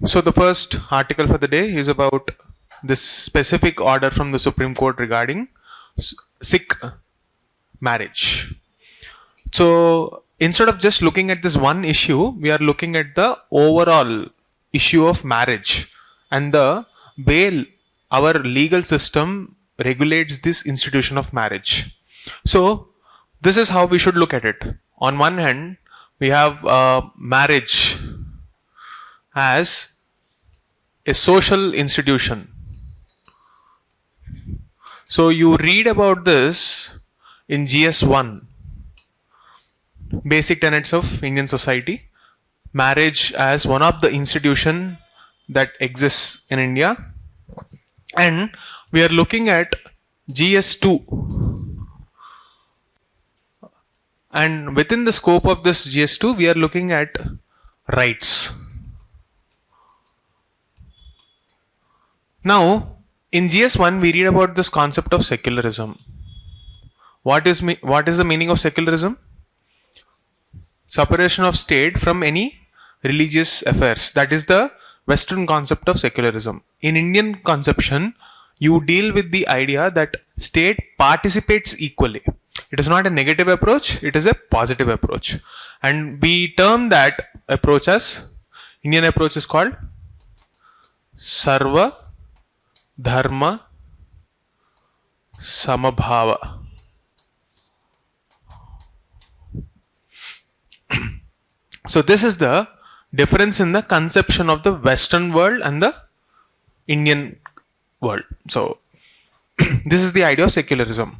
So the first article for the day is about this specific order from the Supreme Court regarding Sikh marriage. So instead of just looking at this one issue, we are looking at the overall issue of marriage and the way our legal system regulates this institution of marriage. So this is how we should look at it. On one hand, we have marriage as a social institution. So you read about this in GS1, Basic Tenets of Indian Society, marriage as one of the institution that exists in India. And we are looking at GS2. And within the scope of this GS2, we are looking at rights. Now, in GS1, we read about this concept of secularism. What is the meaning of secularism? Separation of state from any religious affairs. That is the Western concept of secularism. In Indian conception, you deal with the idea that state participates equally. It is not a negative approach, it is a positive approach. And we term that approach as, Indian approach is called Sarva Dharma Samabhava. So this is the difference in the conception of the Western world and the Indian world. So this is the idea of secularism.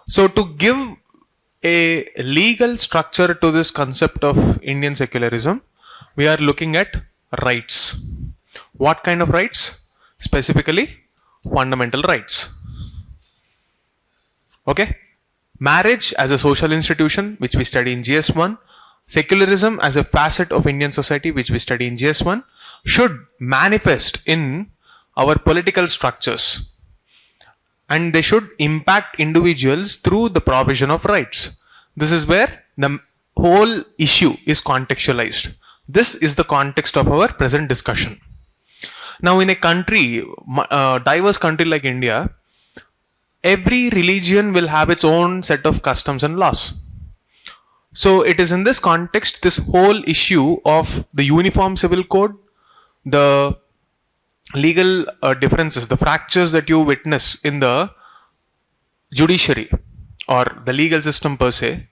So to give a legal structure to this concept of Indian secularism, we are looking at rights. What kind of rights? Specifically, fundamental rights. Okay? Marriage as a social institution, which we study in GS1. Secularism as a facet of Indian society, which we study in GS1, should manifest in our political structures. And they should impact individuals through the provision of rights. This is where the whole issue is contextualized. This is the context of our present discussion. Now, in a country, diverse country like India, every religion will have its own set of customs and laws. So it is in this context, this whole issue of the uniform civil code, the legal differences, the fractures that you witness in the judiciary or the legal system per se,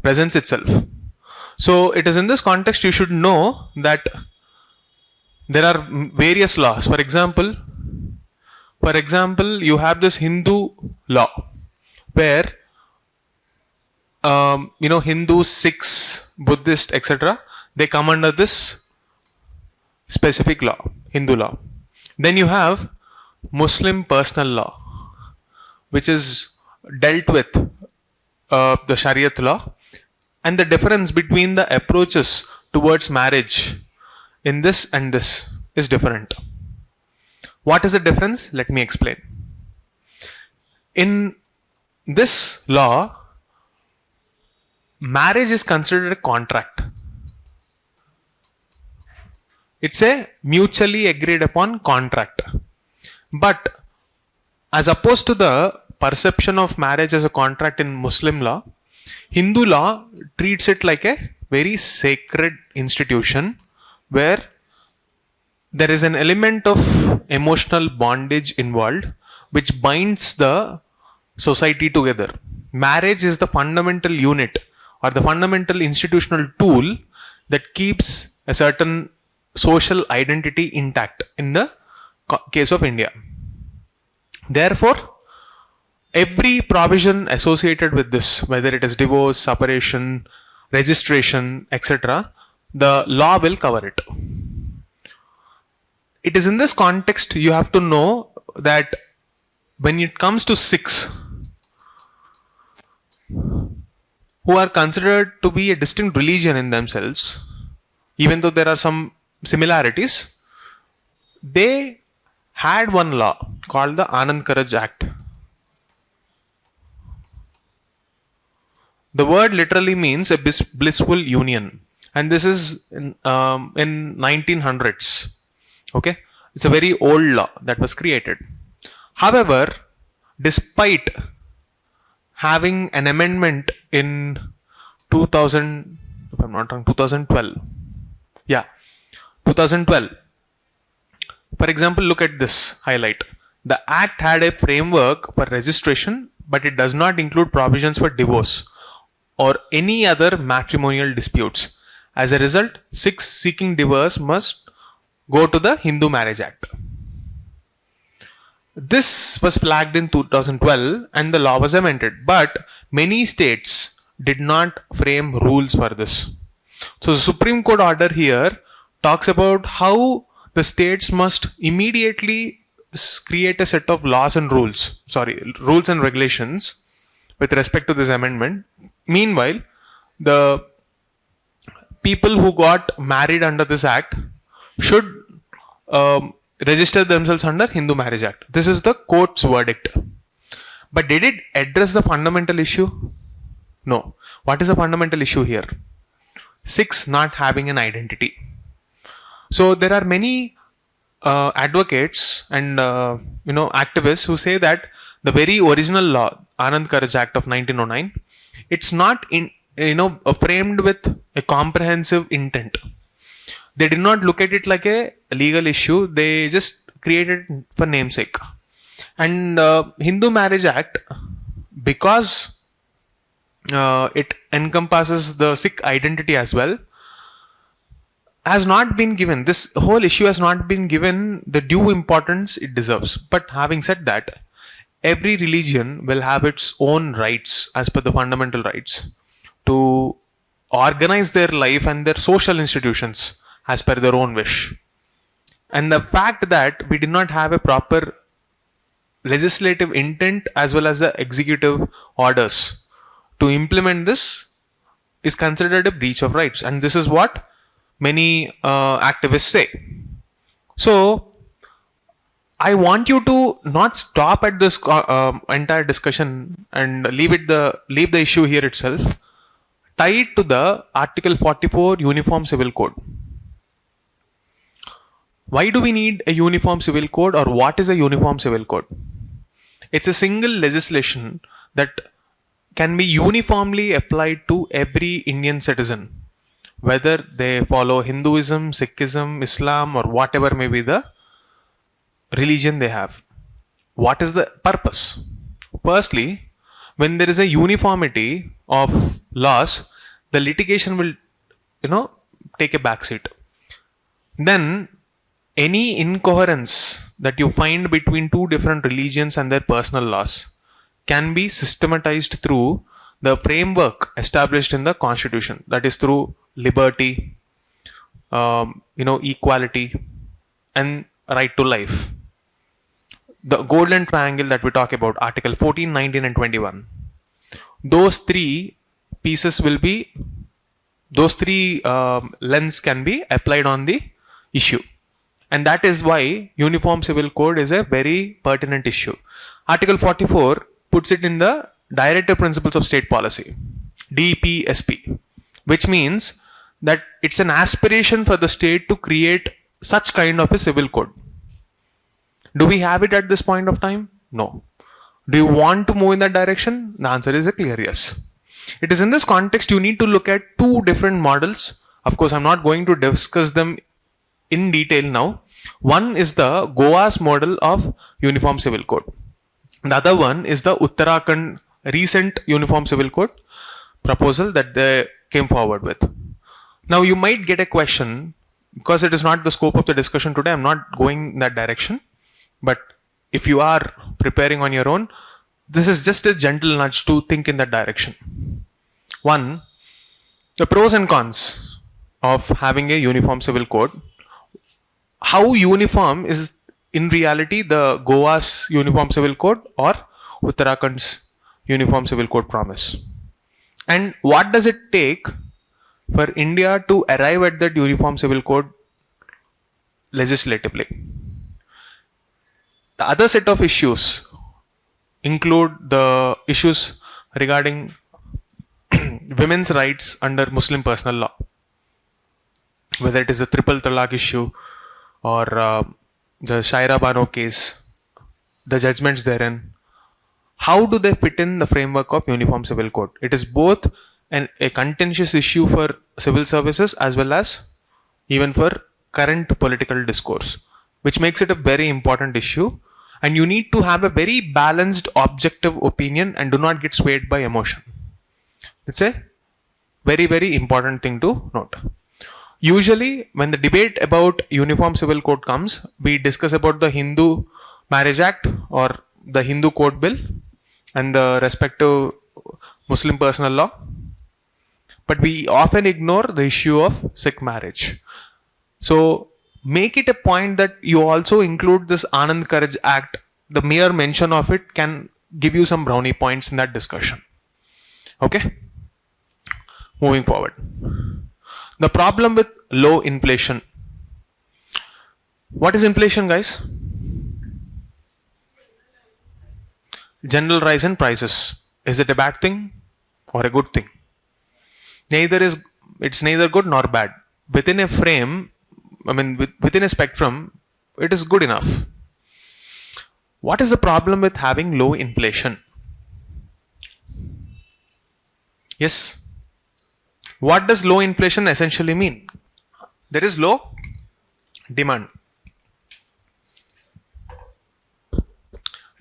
presents itself. So it is in this context you should know that there are various laws. For example, you have this Hindu law where Hindu, Sikhs, Buddhist, etc. they come under this specific law, Hindu law. Then you have Muslim personal law, which is dealt with the Shariat law, and the difference between the approaches towards marriage in this and this is different. What is the difference? Let me explain. In this law, marriage is considered a contract. It's a mutually agreed upon contract. But as opposed to the perception of marriage as a contract in Muslim law, Hindu law treats it like a very sacred institution where there is an element of emotional bondage involved which binds the society together. Marriage is the fundamental unit or the fundamental institutional tool that keeps a certain social identity intact in the case of India. Therefore, every provision associated with this, whether it is divorce, separation, registration, etc., the law will cover it. It is in this context you have to know that when it comes to Sikhs, who are considered to be a distinct religion in themselves, even though there are some similarities, they had one law called the Anand Karaj Act. The word literally means a blissful union. and this is in 1900s. Okay, it's a very old law that was created. However, despite having an amendment in 2000, if I'm not wrong, 2012. Yeah, 2012. For example, look at this highlight. The Act had a framework for registration, but it does not include provisions for divorce or any other matrimonial disputes. As a result, Sikhs seeking divorce must go to the Hindu Marriage Act. This was flagged in 2012 and the law was amended, but many states did not frame rules for this. So the Supreme Court order here talks about how the states must immediately create a set of laws and rules and regulations with respect to this amendment. Meanwhile, the people who got married under this act should register themselves under Hindu Marriage Act. This is the court's verdict. But did it address the fundamental issue? No. What is the fundamental issue here? Sikhs not having an identity. So there are many advocates and activists who say that the very original law, Anand Karaj Act of 1909, it's not framed with a comprehensive intent. They did not look at it like a legal issue. They just created it for namesake. And Hindu Marriage Act, because it encompasses the Sikh identity as well, has not been given, this whole issue has not been given the due importance it deserves. But having said that, every religion will have its own rights as per the fundamental rights to organize their life and their social institutions as per their own wish. And the fact that we did not have a proper legislative intent as well as the executive orders to implement this is considered a breach of rights. And this is what many activists say. So I want you to not stop at this entire discussion and leave the issue here itself. Tie it to the Article 44 Uniform Civil Code. Why do we need a Uniform Civil Code, or what is a Uniform Civil Code? It's a single legislation that can be uniformly applied to every Indian citizen, whether they follow Hinduism, Sikhism, Islam, or whatever may be the religion they have. What is the purpose? Firstly, when there is a uniformity of laws, the litigation will, take a backseat. Then, any incoherence that you find between two different religions and their personal laws can be systematized through the framework established in the Constitution. That is through liberty, equality, and right to life. The golden triangle that we talk about, Article 14, 19, and 21. Those three pieces will be, lens can be applied on the issue. And that is why Uniform Civil Code is a very pertinent issue. Article 44 puts it in the Directive Principles of State Policy, DPSP, which means that it's an aspiration for the state to create such kind of a civil code. Do we have it at this point of time? No. Do you want to move in that direction? The answer is a clear yes. It is in this context you need to look at two different models. Of course, I'm not going to discuss them in detail now. One is the Goa's model of Uniform Civil Code. The other one is the Uttarakhand recent Uniform Civil Code proposal that they came forward with. Now you might get a question, because it is not the scope of the discussion today, I'm not going in that direction. But if you are preparing on your own, this is just a gentle nudge to think in that direction. One, the pros and cons of having a Uniform Civil Code. How uniform is in reality the Goa's Uniform Civil Code or Uttarakhand's Uniform Civil Code promise? And what does it take for India to arrive at that Uniform Civil Code legislatively? The other set of issues include the issues regarding women's rights under Muslim personal law. whether it is the triple talaq issue or the Shaira Bano case, the judgments therein, how do they fit in the framework of Uniform Civil Code? It is both a contentious issue for civil services as well as even for current political discourse, which makes it a very important issue. And you need to have a very balanced, objective opinion and do not get swayed by emotion. It's a very, very important thing to note. Usually, when the debate about Uniform Civil Code comes, we discuss about the Hindu Marriage Act or the Hindu Code Bill and the respective Muslim personal law. But we often ignore the issue of Sikh marriage. So, make it a point that you also include this Anand Karaj Act. The mere mention of it can give you some brownie points in that discussion. Okay? Moving forward. The problem with low inflation. What is inflation, guys? General rise in prices. Is it a bad thing or a good thing? It's neither good nor bad. Within a frame, within a spectrum, it is good enough. What is the problem with having low inflation? Yes. What does low inflation essentially mean? There is low demand.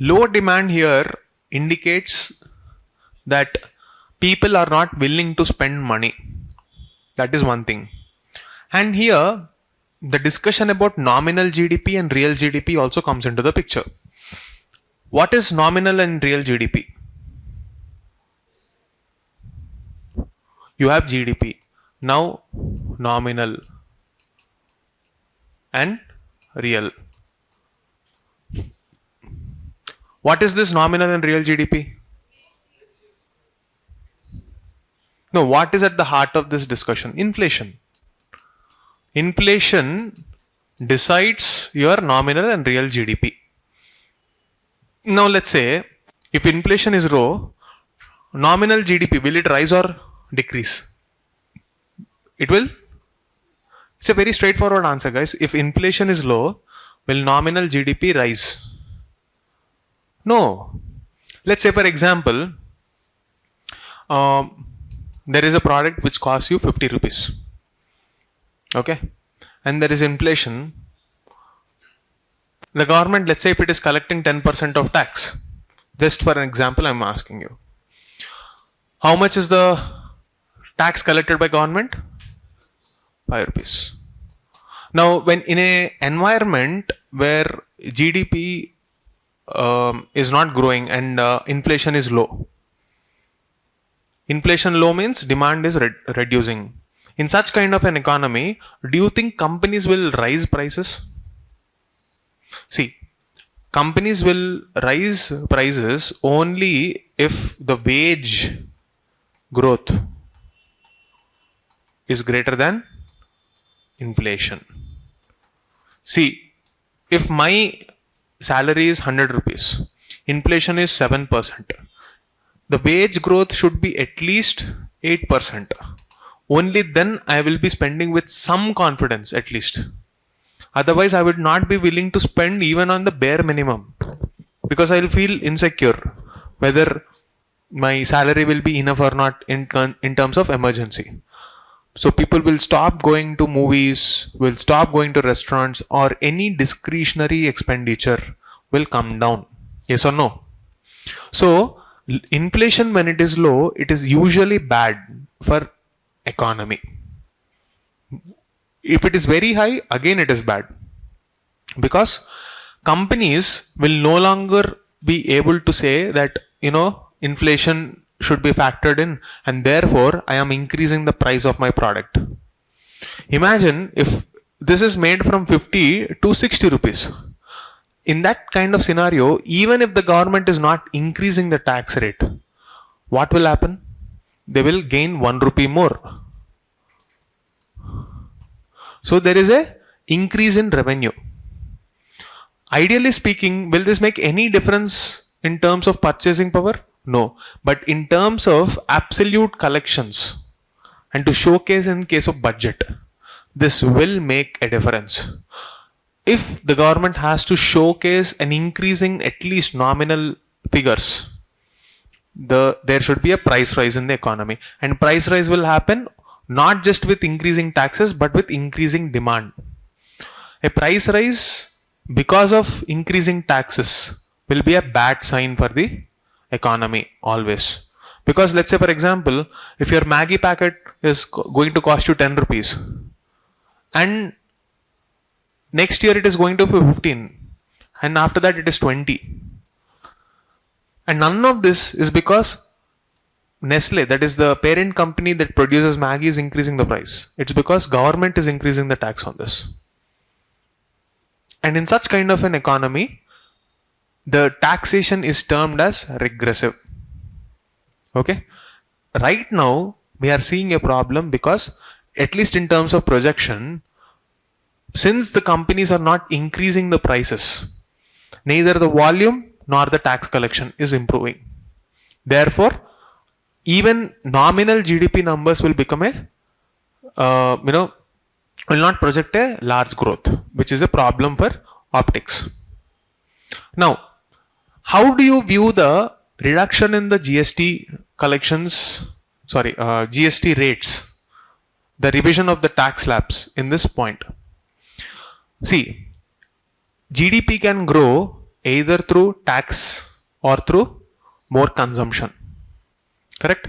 Low demand here indicates that people are not willing to spend money. That is one thing. And here, the discussion about nominal GDP and real GDP also comes into the picture. What is nominal and real GDP? You have GDP. Now, nominal and real. What is this nominal and real GDP? No, what is at the heart of this discussion? Inflation. Inflation decides your nominal and real GDP. Now let's say if inflation is low, nominal GDP, will it rise or decrease? It will. It's a very straightforward answer, guys. If inflation is low, will nominal GDP rise? No. Let's say for example, there is a product which costs you 50 rupees. Okay. And there is inflation. The government, let's say if it is collecting 10% of tax. Just for an example, I'm asking you. How much is the tax collected by government? 5 rupees. Now, when in an environment where GDP is not growing and inflation is low. Inflation low means demand is reducing. In such kind of an economy, do you think companies will rise prices? See, companies will rise prices only if the wage growth is greater than inflation. See, if my salary is 100 rupees, inflation is 7%. The wage growth should be at least 8%. Only then I will be spending with some confidence at least. Otherwise, I would not be willing to spend even on the bare minimum because I will feel insecure whether my salary will be enough or not in terms of emergency. So people will stop going to movies, will stop going to restaurants, or any discretionary expenditure will come down. Yes or no? So inflation, when it is low, it is usually bad for economy. If it is very high, again it is bad. Because companies will no longer be able to say that, inflation should be factored in and therefore I am increasing the price of my product. Imagine if this is made from 50 to 60 rupees. In that kind of scenario, even if the government is not increasing the tax rate, what will happen? They will gain 1 rupee more. So there is a increase in revenue. Ideally speaking, will this make any difference in terms of purchasing power? No. But in terms of absolute collections and to showcase in case of budget, this will make a difference. If the government has to showcase an increasing at least nominal figures, there should be a price rise in the economy, and price rise will happen not just with increasing taxes but with increasing demand. A price rise because of increasing taxes will be a bad sign for the economy always. Because let's say, for example, if your Maggi packet is going to cost you 10 rupees and next year it is going to be 15 and after that it is 20, and none of this is because Nestle, that is the parent company that produces Maggi, is increasing the price. It's because government is increasing the tax on this. And in such kind of an economy, the taxation is termed as regressive. Okay. Right now, we are seeing a problem because, at least in terms of projection, since the companies are not increasing the prices, neither the volume nor the tax collection is improving. Therefore, even nominal GDP numbers will become will not project a large growth, which is a problem for optics. Now, how do you view the reduction in the GST collections, GST rates, the revision of the tax slabs in this point? See, GDP can grow either through tax or through more consumption. Correct?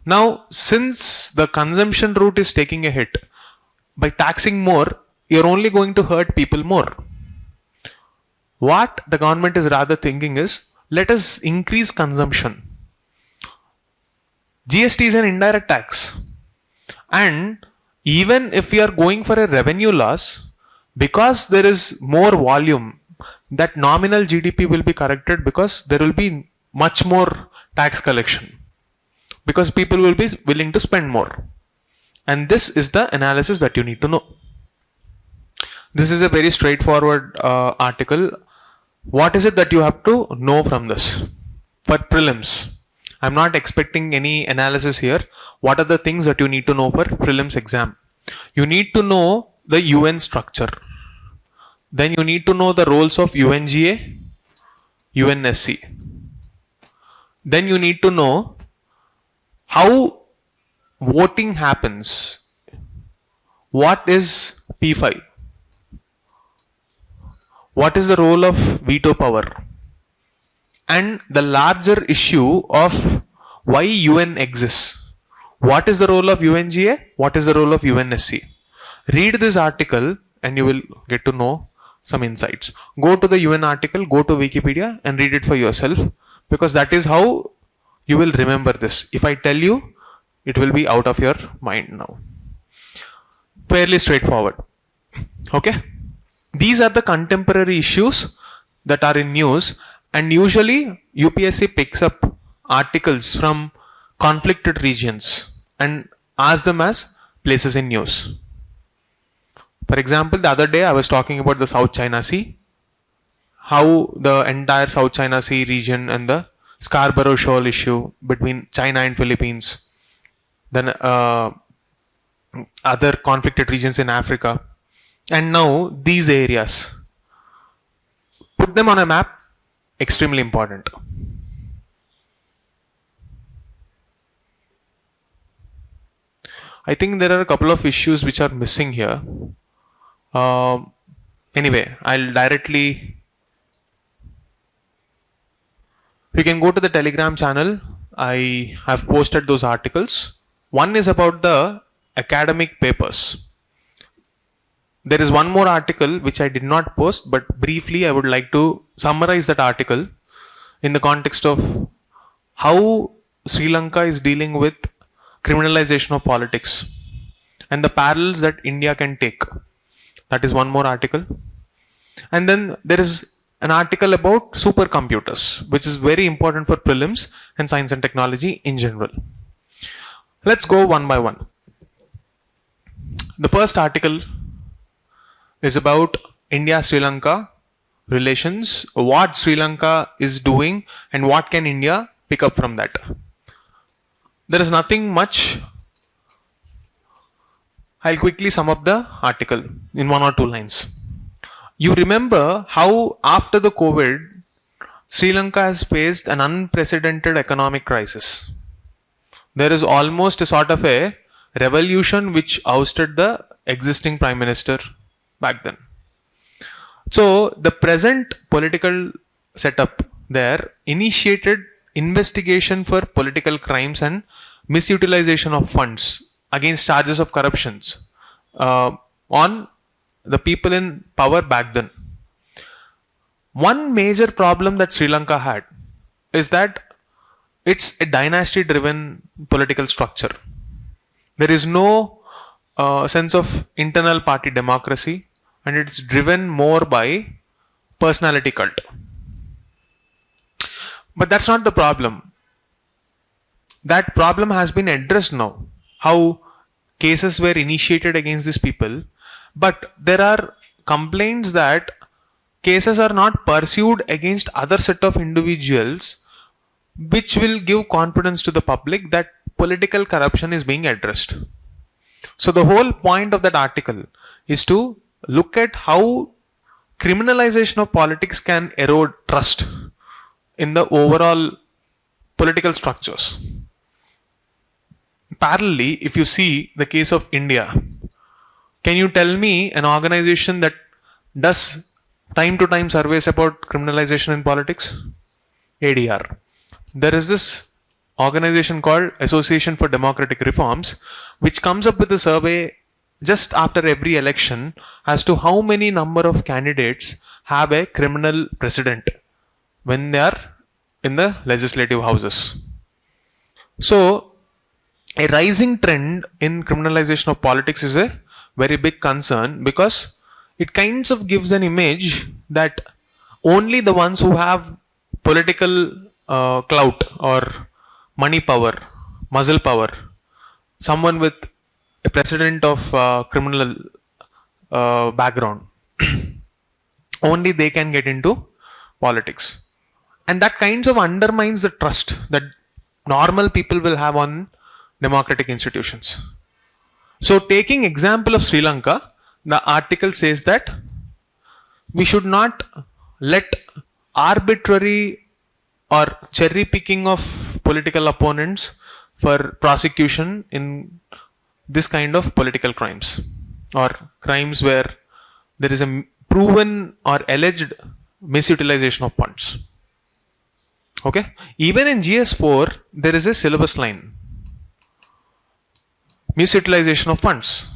Now, since the consumption route is taking a hit, by taxing more, you're only going to hurt people more. What the government is rather thinking is, let us increase consumption. GST is an indirect tax. And even if we are going for a revenue loss, because there is more volume, that nominal GDP will be corrected because there will be much more tax collection. Because people will be willing to spend more. And this is the analysis that you need to know. This is a very straightforward article. What is it that you have to know from this? For prelims, I'm not expecting any analysis here. What are the things that you need to know for prelims exam? You need to know the UN structure. Then you need to know the roles of UNGA, UNSC. Then you need to know how voting happens. What is P5? What is the role of veto power? And the larger issue of why UN exists. What is the role of UNGA? What is the role of UNSC? Read this article and you will get to know some insights. Go to the UN article, go to Wikipedia and read it for yourself, because that is how you will remember this. If I tell you, it will be out of your mind now. Fairly straightforward. Okay. These are the contemporary issues that are in news, and usually UPSC picks up articles from conflicted regions and asks them as places in news. For example, the other day I was talking about the South China Sea, how the entire South China Sea region and the Scarborough Shoal issue between China and Philippines, then other conflicted regions in Africa, and now these areas. Put them on a map, extremely important. I think there are a couple of issues which are missing here. Anyway, I'll directly. You can go to the Telegram channel. I have posted those articles. One is about the academic papers. There is one more article which I did not post, but briefly I would like to summarize that article in the context of how Sri Lanka is dealing with criminalization of politics and the parallels that India can take. That is one more article. And then there is an article about supercomputers, which is very important for prelims and science and technology in general. Let's go one by one. The first article is about India-Sri Lanka relations, what Sri Lanka is doing and what can India pick up from that. There is nothing much I'll quickly sum up the article in 1 or 2 lines. You remember how after the COVID, Sri Lanka has faced an unprecedented economic crisis. There is almost a sort of a revolution which ousted the existing prime minister back then. So the present political setup there initiated investigation for political crimes and misutilization of funds against charges of corruptions on the people in power back then. One major problem that Sri Lanka had is that it's a dynasty driven political structure. There is no sense of internal party democracy, and it's driven more by personality cult. But that's not the problem. That problem has been addressed now. How cases were initiated against these people, but there are complaints that cases are not pursued against other set of individuals, which will give confidence to the public that political corruption is being addressed. So the whole point of that article is to look at how criminalization of politics can erode trust in the overall political structures. Parallelly, if you see the case of India, can you tell me an organization that does time to time surveys about criminalization in politics? ADR. There is this organization called Association for Democratic Reforms, which comes up with a survey just after every election as to how many number of candidates have a criminal precedent when they are in the legislative houses. So a rising trend in criminalization of politics is a very big concern, because it kinds of gives an image that only the ones who have political clout or money power, muscle power, someone with a precedent of criminal background, only they can get into politics. And that kinds of undermines the trust that normal people will have on democratic institutions. So taking example of Sri Lanka, the article says that we should not let arbitrary or cherry picking of political opponents for prosecution in this kind of political crimes, or crimes where there is a proven or alleged misutilization of funds. Okay, even in GS4 there is a syllabus line, misutilization of funds.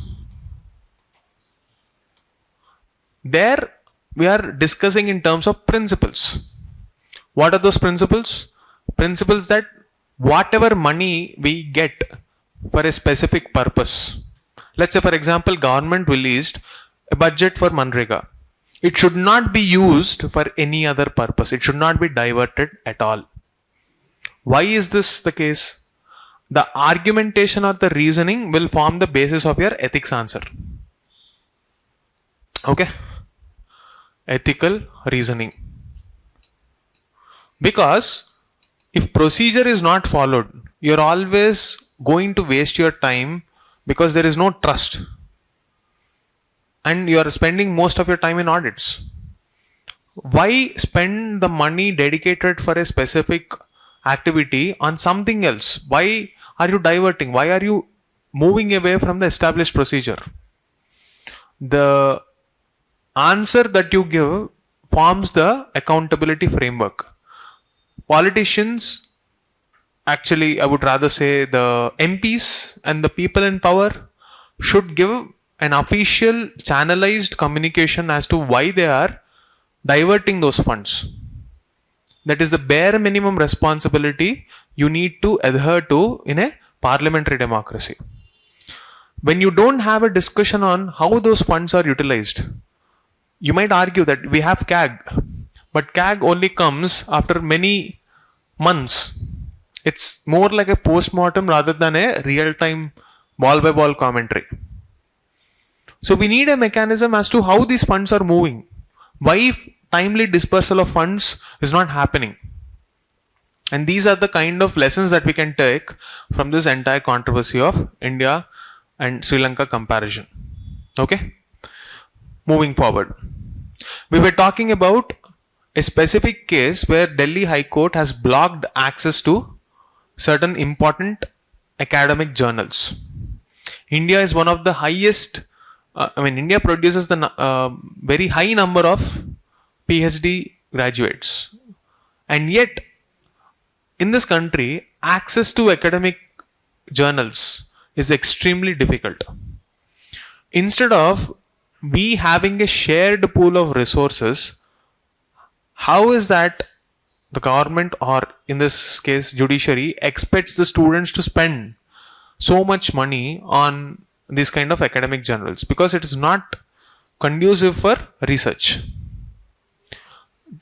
There we are discussing in terms of principles. What are those principles? Principles that whatever money we get for a specific purpose, let's say for example government released a budget for Manrega, it should not be used for any other purpose. It should not be diverted at all. Why is this the case? The argumentation or the reasoning will form the basis of your ethics answer. Okay? Ethical reasoning. Because if procedure is not followed, you're always going to waste your time, because there is no trust. And you are spending most of your time in audits. Why spend the money dedicated for a specific activity on something else? Why are you diverting? Why are you moving away from the established procedure? The answer that you give forms the accountability framework. Politicians, actually I would rather say the MPs and the people in power, should give an official channelized communication as to why they are diverting those funds. That is the bare minimum responsibility you need to adhere to in a parliamentary democracy. When you don't have a discussion on how those funds are utilized, you might argue that we have CAG, but CAG only comes after many months. It's more like a post-mortem rather than a real-time ball-by-ball commentary. So we need a mechanism as to how these funds are moving. Why timely dispersal of funds is not happening. And these are the kind of lessons that we can take from this entire controversy of India and Sri Lanka comparison. Okay, moving forward, we were talking about a specific case where Delhi High Court has blocked access to certain important academic journals. India is one of the highest, India produces the very high number of PhD graduates, and yet in this country, access to academic journals is extremely difficult. Instead of we having a shared pool of resources, how is that the government, or in this case judiciary, expects the students to spend so much money on these kind of academic journals, because it is not conducive for research.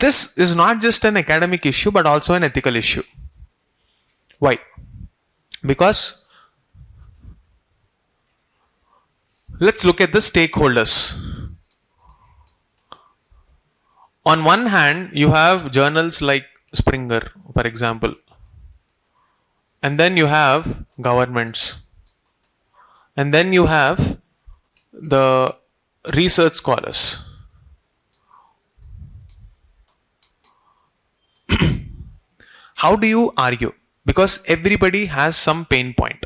This is not just an academic issue but also an ethical issue. Why? Because let's look at the stakeholders. On one hand, you have journals like Springer, for example, and then you have governments, and then you have the research scholars. How do you argue? Because everybody has some pain point,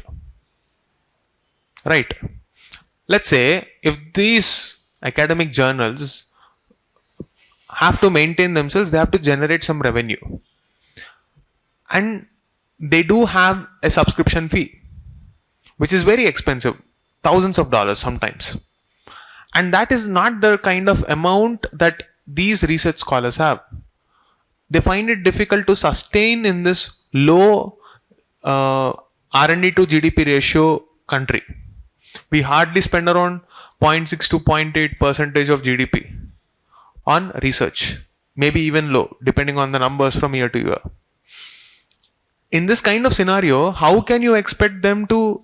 right? Let's say if these academic journals have to maintain themselves, they have to generate some revenue, and they do have a subscription fee, which is very expensive, thousands of dollars sometimes, and that is not the kind of amount that these research scholars have. They find it difficult to sustain in this low R&D to GDP ratio country. We hardly spend around 0.6 to 0.8% of GDP on research, maybe even low, depending on the numbers from year to year. In this kind of scenario, how can you expect them to,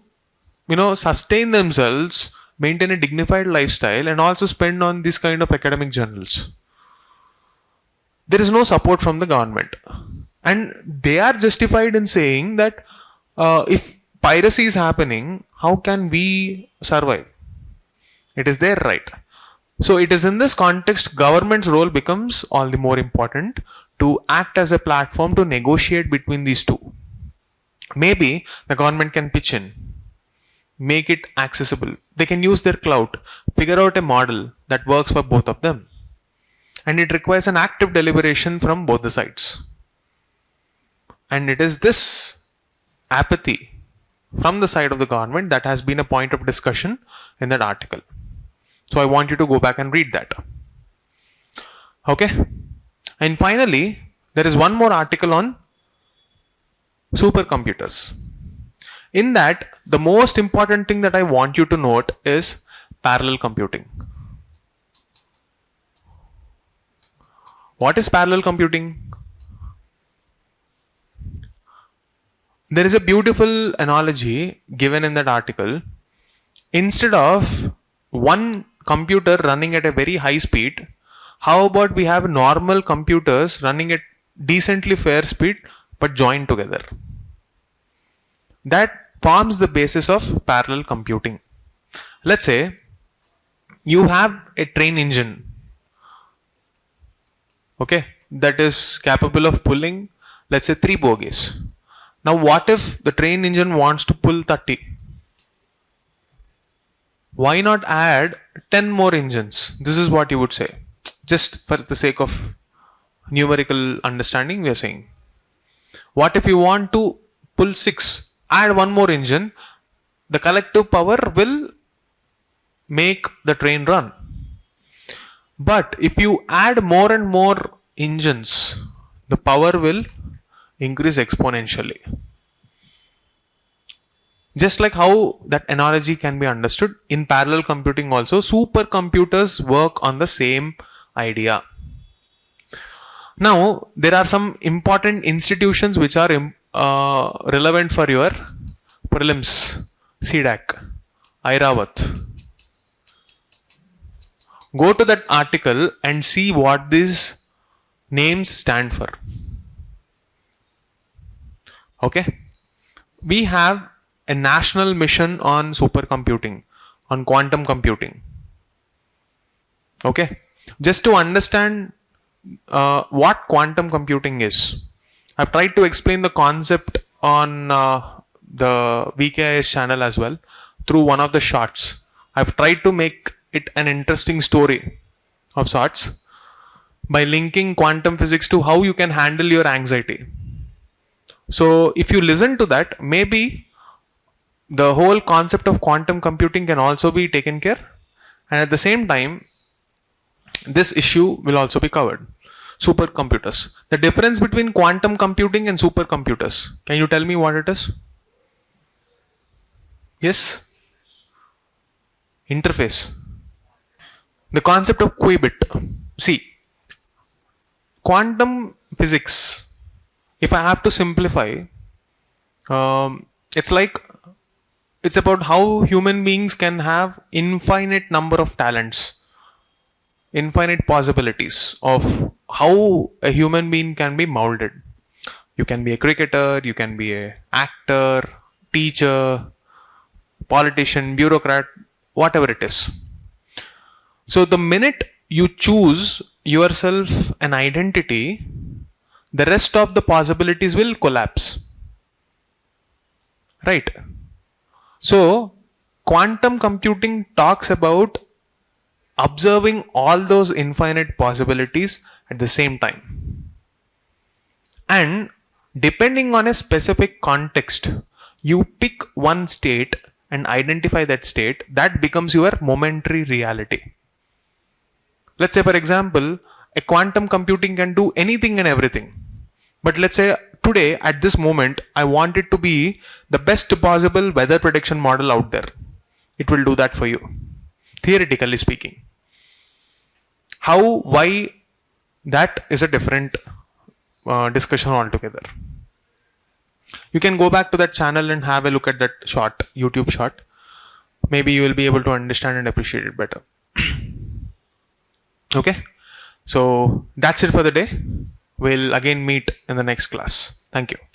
sustain themselves, maintain a dignified lifestyle, and also spend on this kind of academic journals? There is no support from the government, and they are justified in saying that if piracy is happening, how can we survive? It is their right. So it is in this context, government's role becomes all the more important to act as a platform to negotiate between these two. Maybe the government can pitch in, make it accessible. They can use their clout, figure out a model that works for both of them. And it requires an active deliberation from both the sides. And it is this apathy from the side of the government that has been a point of discussion in that article. So I want you to go back and read that. Okay. And finally, there is one more article on supercomputers. In that, the most important thing that I want you to note is parallel computing. What is parallel computing? There is a beautiful analogy given in that article. Instead of one computer running at a very high speed, how about we have normal computers running at decently fair speed but joined together? That forms the basis of parallel computing. Let's say you have a train engine, okay, that is capable of pulling, let's say, 3 bogies. Now what if the train engine wants to pull 30? Why not add 10 more engines? This is what you would say. Just for the sake of numerical understanding, we are saying. What if you want to pull 6? Add one more engine. The collective power will make the train run. But if you add more and more engines, the power will increase exponentially. Just like how that analogy can be understood, in parallel computing also, supercomputers work on the same idea. Now, there are some important institutions which are relevant for your prelims, CDAC, Airavat. Go to that article and see what these names stand for. Okay, we have a national mission on supercomputing, on quantum computing. Okay, just to understand what quantum computing is, I've tried to explain the concept on the Vikas IAS channel as well through one of the shorts. I've tried to make it an interesting story of sorts by linking quantum physics to how you can handle your anxiety. So if you listen to that, maybe the whole concept of quantum computing can also be taken care, and at the same time this issue will also be covered. Supercomputers. The difference between quantum computing and supercomputers. Can you tell me what it is? Yes? Interface. The concept of qubit. See, quantum physics, if I have to simplify, it's about how human beings can have infinite number of talents, infinite possibilities of how a human being can be molded. You can be a cricketer, you can be an actor, teacher, politician, bureaucrat, whatever it is. So the minute you choose yourself an identity, the rest of the possibilities will collapse. Right? So quantum computing talks about observing all those infinite possibilities at the same time. And depending on a specific context, you pick one state and identify that state. That becomes your momentary reality. Let's say, for example, a quantum computing can do anything and everything. But let's say today, at this moment, I want it to be the best possible weather prediction model out there. It will do that for you, theoretically speaking. How, why, that is a different discussion altogether. You can go back to that channel and have a look at that short, YouTube short. Maybe you will be able to understand and appreciate it better. Okay, so that's it for the day. We'll again meet in the next class. Thank you.